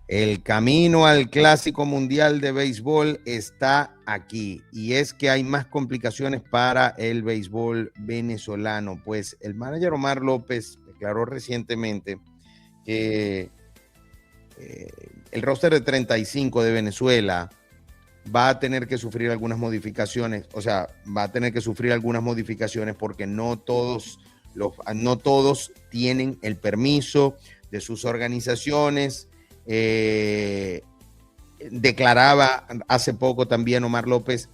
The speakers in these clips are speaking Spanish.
El camino al Clásico Mundial de Béisbol está aquí y es que hay más complicaciones para el béisbol venezolano, pues el manager Omar López declaró recientemente que el roster de 35 de Venezuela va a tener que sufrir algunas modificaciones, o sea, va a tener que sufrir algunas modificaciones porque no todos tienen el permiso de sus organizaciones. Declaraba hace poco también Omar López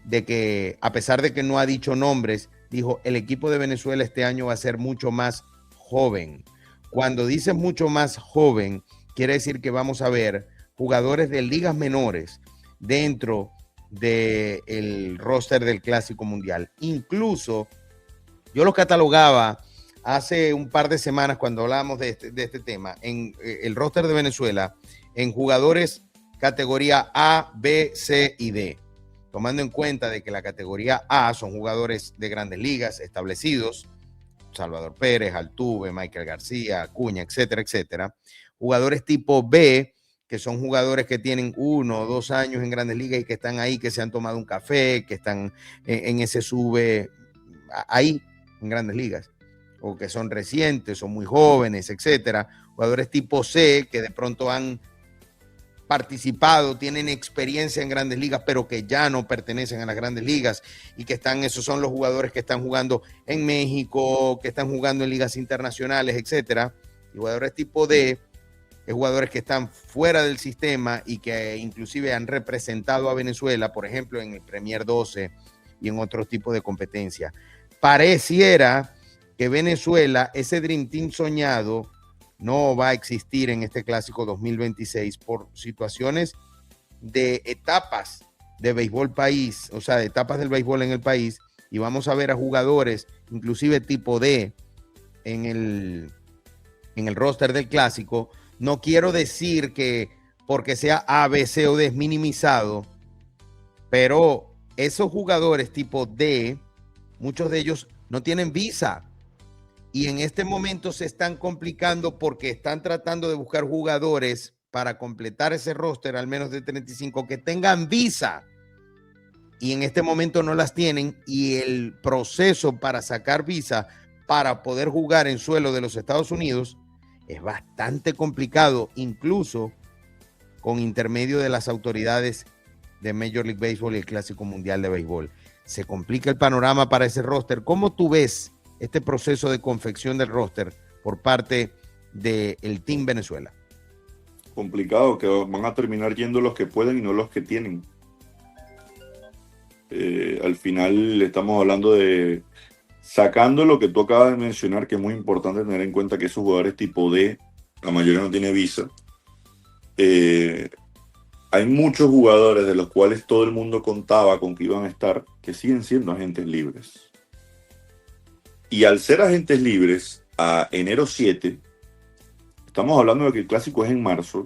de que, a pesar de que no ha dicho nombres, dijo, el equipo de Venezuela este año va a ser mucho más joven. Cuando dice mucho más joven, quiere decir que vamos a ver jugadores de ligas menores dentro del roster del Clásico Mundial. Incluso yo los catalogaba hace un par de semanas cuando hablábamos de este tema, en el roster de Venezuela, en jugadores categoría A, B, C y D, tomando en cuenta de que la categoría A son jugadores de grandes ligas establecidos, Salvador Pérez, Altuve, Michael García, Acuña, etcétera, etcétera. Jugadores tipo B, que son jugadores que tienen 1 o 2 años en grandes ligas y que están ahí, que se han tomado un café, que están en ese sube ahí en grandes ligas, o que son recientes, son muy jóvenes, etcétera. Jugadores tipo C, que de pronto han participado, tienen experiencia en grandes ligas, pero que ya no pertenecen a las grandes ligas y que están, esos son los jugadores que están jugando en México, que están jugando en ligas internacionales, etcétera. Y jugadores tipo D, jugadores que están fuera del sistema y que inclusive han representado a Venezuela, por ejemplo, en el Premier 12 y en otros tipos de competencia. Pareciera que Venezuela, ese Dream Team soñado, no va a existir en este Clásico 2026 por situaciones de etapas de béisbol país, o sea, de etapas del béisbol en el país, y vamos a ver a jugadores, inclusive tipo D, en el roster del Clásico. No quiero decir que porque sea A, B, C o D es minimizado, pero esos jugadores tipo D, muchos de ellos no tienen visa y en este momento se están complicando porque están tratando de buscar jugadores para completar ese roster, al menos de 35, que tengan visa y en este momento no las tienen, y el proceso para sacar visa para poder jugar en suelo de los Estados Unidos es bastante complicado, incluso con intermedio de las autoridades de Major League Baseball y el Clásico Mundial de Béisbol. Se complica el panorama para ese roster. ¿Cómo tú ves este proceso de confección del roster por parte del Team Venezuela? Complicado, que van a terminar yendo los que pueden y no los que tienen. Al final estamos hablando de, sacando lo que tú acabas de mencionar, que es muy importante tener en cuenta que esos jugadores tipo D, la mayoría no tiene visa. Hay muchos jugadores de los cuales todo el mundo contaba con que iban a estar, que siguen siendo agentes libres. Y al ser agentes libres, a enero 7, estamos hablando de que el Clásico es en marzo,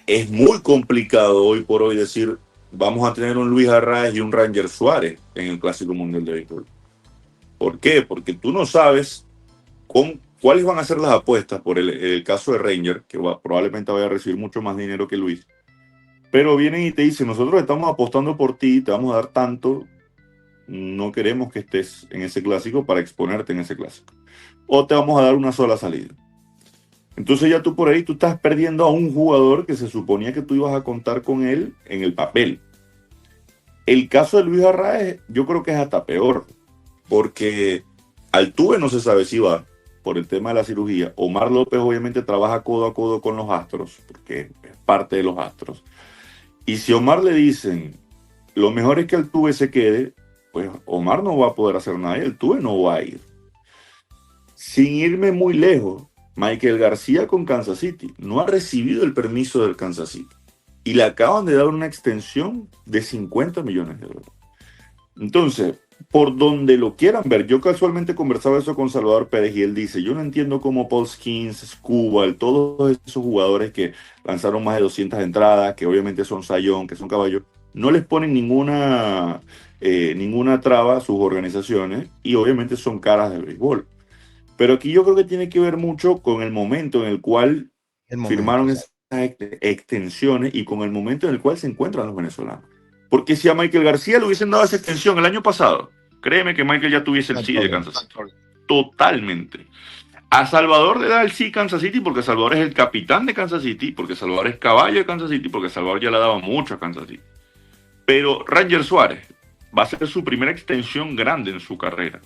es muy complicado hoy por hoy decir, vamos a tener un Luis Arraez y un Ranger Suárez en el Clásico Mundial de Béisbol. ¿Por qué? Porque tú no sabes cuáles van a ser las apuestas por el caso de Ranger, que probablemente vaya a recibir mucho más dinero que Luis. Pero vienen y te dicen, nosotros estamos apostando por ti, te vamos a dar tanto, no queremos que estés en ese Clásico para exponerte en ese Clásico. O te vamos a dar una sola salida. Entonces ya tú por ahí, tú estás perdiendo a un jugador que se suponía que tú ibas a contar con él en el papel. El caso de Luis Arraez, yo creo que es hasta peor, porque Altuve no se sabe si va por el tema de la cirugía. Omar López obviamente trabaja codo a codo con los Astros, porque es parte de los Astros. Y si a Omar le dicen, lo mejor es que Altuve se quede, pues Omar no va a poder hacer nada y Altuve no va a ir. Sin irme muy lejos, Michael García con Kansas City no ha recibido el permiso del Kansas City y le acaban de dar una extensión de $50 millones. Entonces, por donde lo quieran ver, yo casualmente conversaba eso con Salvador Pérez y él dice, yo no entiendo cómo Paul Skeens, Skubal, todos esos jugadores que lanzaron más de 200 entradas, que obviamente son sayón, que son caballos, no les ponen ninguna traba a sus organizaciones y obviamente son caras del béisbol. Pero aquí yo creo que tiene que ver mucho con el momento en el cual El momento, firmaron exacto. esas extensiones y con el momento en el cual se encuentran los venezolanos. Porque si a Michael García le hubiesen dado esa extensión el año pasado, créeme que Michael ya tuviese el No hay sí de problema. Kansas City. Totalmente. A Salvador le da el sí Kansas City porque Salvador es el capitán de Kansas City, porque Salvador es caballo de Kansas City, porque Salvador ya le daba mucho a Kansas City. Pero Ranger Suárez va a ser su primera extensión grande en su carrera.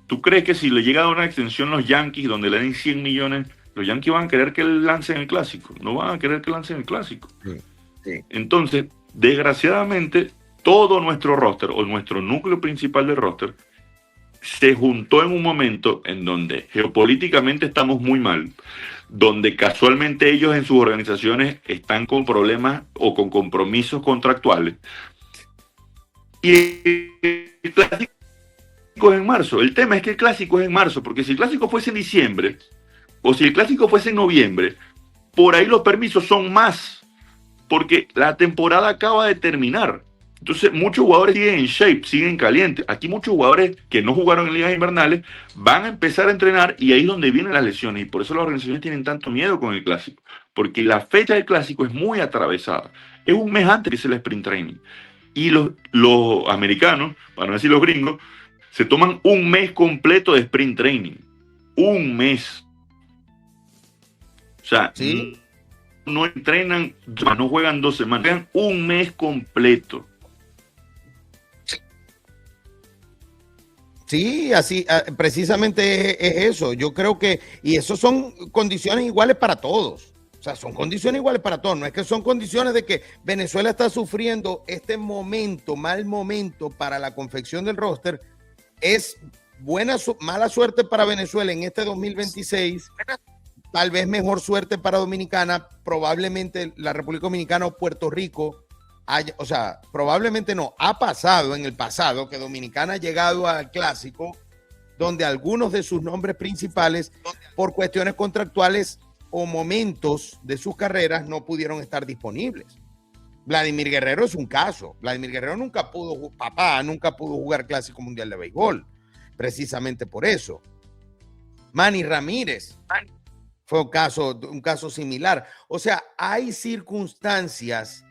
¿Tú crees que si le llega a dar una extensión los Yankees donde le den 100 millones, los Yankees van a querer que él lance en el Clásico? No van a querer que lance en el Clásico. Sí. Entonces, desgraciadamente, todo nuestro roster o nuestro núcleo principal de roster se juntó en un momento en donde geopolíticamente estamos muy mal, donde casualmente ellos en sus organizaciones están con problemas o con compromisos contractuales. Y el Clásico es en marzo. El tema es que el Clásico es en marzo, porque si el Clásico fuese en diciembre o si el Clásico fuese en noviembre, por ahí los permisos son más, porque la temporada acaba de terminar. Entonces, muchos jugadores siguen en shape, siguen calientes. Aquí muchos jugadores que no jugaron en ligas invernales van a empezar a entrenar y ahí es donde vienen las lesiones. Y por eso las organizaciones tienen tanto miedo con el Clásico, porque la fecha del Clásico es muy atravesada. Es un mes antes que es el sprint training. Y los americanos, para no decir los gringos, se toman un mes completo de sprint training. Un mes. O sea, Sí, no entrenan, no juegan 2 semanas, juegan un mes completo. sí, así, precisamente es eso. Yo creo que, y eso son condiciones iguales para todos. O sea, son condiciones iguales para todos. No es que son condiciones de que Venezuela está sufriendo este momento, mal momento para la confección del roster. Es mala suerte para Venezuela en este 2026. Tal vez mejor suerte para Dominicana. Probablemente la República Dominicana o Puerto Rico. O sea, probablemente no, ha pasado en el pasado que Dominicana ha llegado al Clásico donde algunos de sus nombres principales por cuestiones contractuales o momentos de sus carreras no pudieron estar disponibles. Vladimir Guerrero es un caso. Vladimir Guerrero nunca pudo jugar Clásico Mundial de Béisbol, precisamente por eso. Manny Ramírez fue un caso similar. O sea, hay circunstancias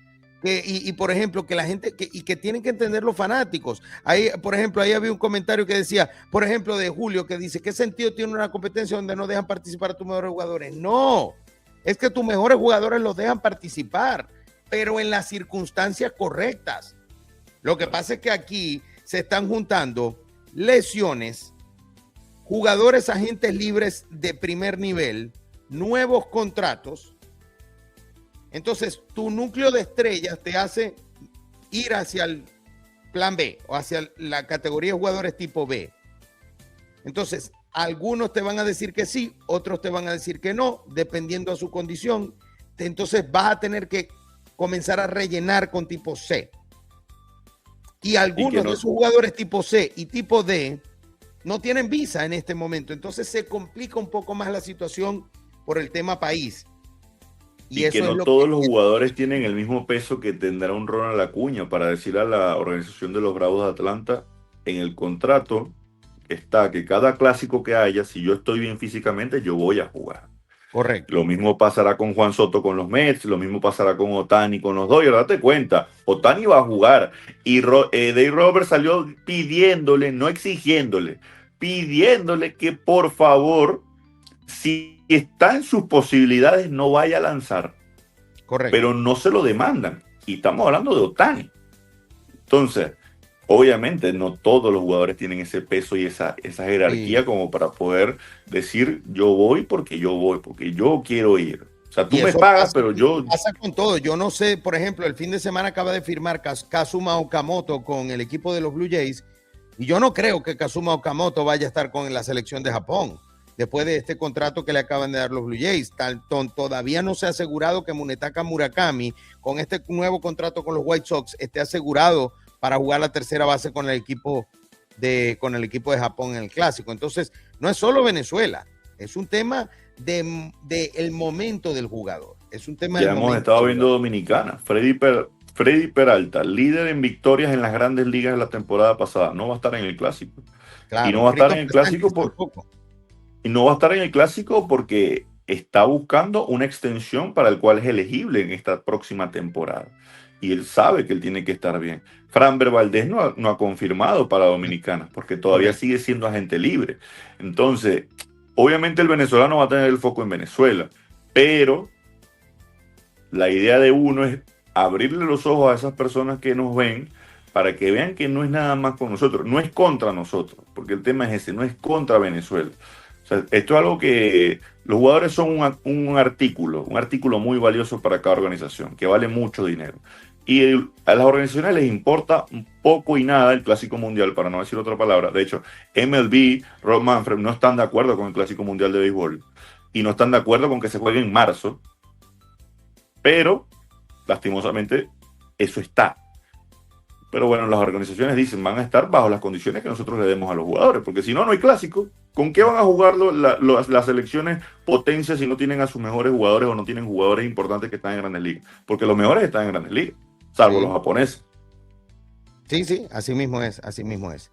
y por ejemplo, que la gente, que tienen que entender los fanáticos. Ahí, por ejemplo, ahí había un comentario que decía, por ejemplo, de Julio, que dice, ¿qué sentido tiene una competencia donde no dejan participar a tus mejores jugadores? No, es que tus mejores jugadores los dejan participar, pero en las circunstancias correctas. Lo que pasa es que aquí se están juntando lesiones, jugadores agentes libres de primer nivel, nuevos contratos. Entonces, tu núcleo de estrellas te hace ir hacia el plan B o hacia la categoría de jugadores tipo B. Entonces, algunos te van a decir que sí, otros te van a decir que no, dependiendo a su condición. Entonces, vas a tener que comenzar a rellenar con tipo C. Y algunos de esos jugadores tipo C y tipo D no tienen visa en este momento. Entonces, se complica un poco más la situación por el tema país. Y que no todos los jugadores tienen el mismo peso que tendrá un Ronald Acuña para decir a la organización de los Bravos de Atlanta en el contrato está que cada clásico que haya, si yo estoy bien físicamente, yo voy a jugar. Correcto. Lo mismo pasará con Juan Soto con los Mets, lo mismo pasará con Ohtani con los Dodgers. Date cuenta, Ohtani va a jugar y Dave Roberts salió pidiéndole, no exigiéndole, pidiéndole que por favor, si está en sus posibilidades, no vaya a lanzar. Correcto. Pero no se lo demandan. Y estamos hablando de Ohtani. Entonces, obviamente, no todos los jugadores tienen ese peso y esa jerarquía como para poder decir, yo voy, porque yo quiero ir. O sea, tú me pagas, pero yo... Pasa con todo. Yo no sé, por ejemplo, el fin de semana acaba de firmar Kazuma Okamoto con el equipo de los Blue Jays. Y yo no creo que Kazuma Okamoto vaya a estar con la selección de Japón después de este contrato que le acaban de dar los Blue Jays. Todavía no se ha asegurado que Munetaka Murakami, con este nuevo contrato con los White Sox, esté asegurado para jugar la tercera base con el equipo de Japón en el Clásico. Entonces, no es solo Venezuela, es un tema de el momento del jugador. Es un tema ya hemos estado viendo Dominicana. Freddy Peralta, líder en victorias en las grandes ligas de la temporada pasada, no va a estar en el Clásico. Claro, y no va a estar en el Clásico porque está buscando una extensión para el cual es elegible en esta próxima temporada. Y él sabe que él tiene que estar bien. Framber Valdez no ha confirmado para Dominicana, porque todavía Correcto. sigue siendo agente libre. Entonces, obviamente el venezolano va a tener el foco en Venezuela, pero la idea de uno es abrirle los ojos a esas personas que nos ven para que vean que no es nada más con nosotros, no es contra nosotros, porque el tema es ese, no es contra Venezuela. O sea, esto es algo que los jugadores son un artículo muy valioso para cada organización, que vale mucho dinero. Y a las organizaciones les importa un poco y nada el Clásico Mundial, para no decir otra palabra. De hecho, MLB, Rob Manfred no están de acuerdo con el Clásico Mundial de Béisbol y no están de acuerdo con que se juegue en marzo, pero lastimosamente eso está. Pero bueno, las organizaciones dicen van a estar bajo las condiciones que nosotros le demos a los jugadores, porque si no, no hay clásico. ¿Con qué van a jugar las selecciones potencias si no tienen a sus mejores jugadores o no tienen jugadores importantes que están en Grandes Ligas? Porque los mejores están en Grandes Ligas, salvo los Sí, japoneses. sí, sí, así mismo es, así mismo es.